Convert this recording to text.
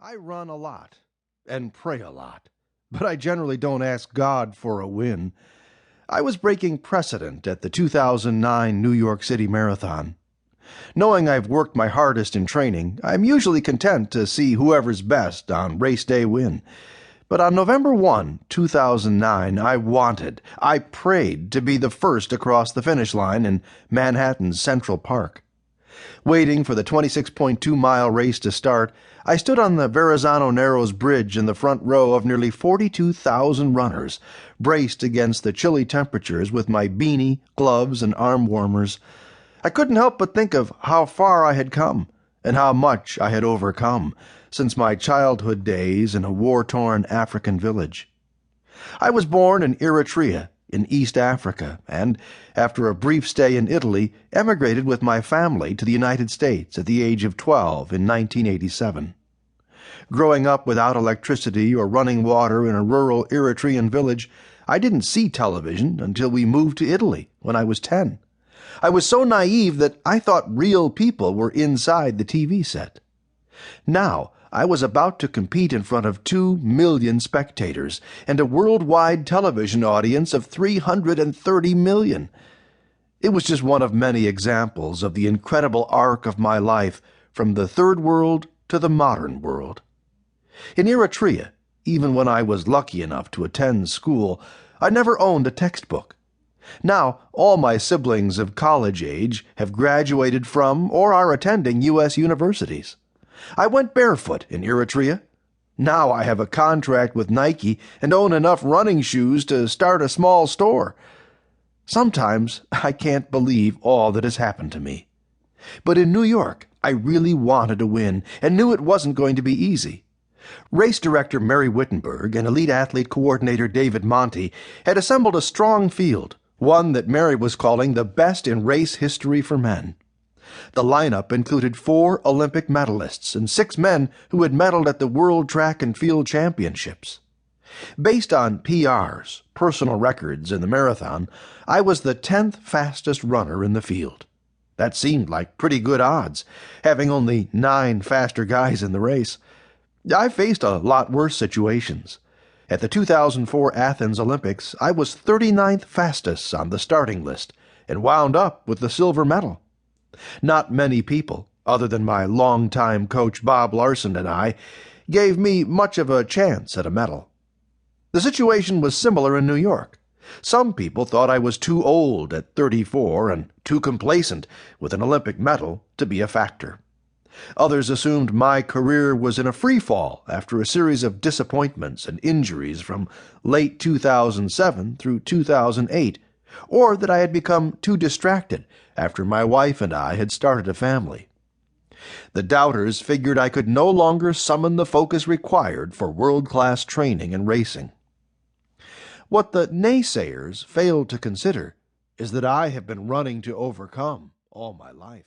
I run a lot and pray a lot, but I generally don't ask God for a win. I was breaking precedent at the 2009 New York City Marathon. Knowing I've worked my hardest in training, I'm usually content to see whoever's best on race day win. But on November 1, 2009, I prayed to be the first across the finish line in Manhattan's Central Park. Waiting for the 26.2-mile race to start, I stood on the Verrazano Narrows Bridge in the front row of nearly 42,000 runners, braced against the chilly temperatures with my beanie, gloves, and arm warmers. I couldn't help but think of how far I had come and how much I had overcome since my childhood days in a war-torn African village. I was born in Eritrea, in East Africa, and, after a brief stay in Italy, emigrated with my family to the United States at the age of 12 in 1987. Growing up without electricity or running water in a rural Eritrean village, I didn't see television until we moved to Italy when I was 10. I was so naive that I thought real people were inside the TV set. Now, I was about to compete in front of 2 million spectators and a worldwide television audience of 330 million. It was just one of many examples of the incredible arc of my life from the third world to the modern world. In Eritrea, even when I was lucky enough to attend school, I never owned a textbook. Now, all my siblings of college age have graduated from or are attending U.S. universities. I went barefoot in Eritrea. Now I have a contract with Nike and own enough running shoes to start a small store. Sometimes I can't believe all that has happened to me. But in New York, I really wanted to win and knew it wasn't going to be easy. Race director Mary Wittenberg and elite athlete coordinator David Monty had assembled a strong field, one that Mary was calling the best in race history for men. The lineup included 4 Olympic medalists and 6 men who had medaled at the World Track and Field Championships. Based on PRs, personal records in the marathon, I was the 10th fastest runner in the field. That seemed like pretty good odds, having only 9 faster guys in the race. I faced a lot worse situations. At the 2004 Athens Olympics, I was 39th fastest on the starting list and wound up with the silver medal. Not many people, other than my longtime coach Bob Larson and I, gave me much of a chance at a medal. The situation was similar in New York. Some people thought I was too old at 34 and too complacent with an Olympic medal to be a factor. Others assumed my career was in a free fall after a series of disappointments and injuries from late 2007 through 2008, or that I had become too distracted after my wife and I had started a family. The doubters figured I could no longer summon the focus required for world-class training and racing. What the naysayers failed to consider is that I have been running to overcome all my life.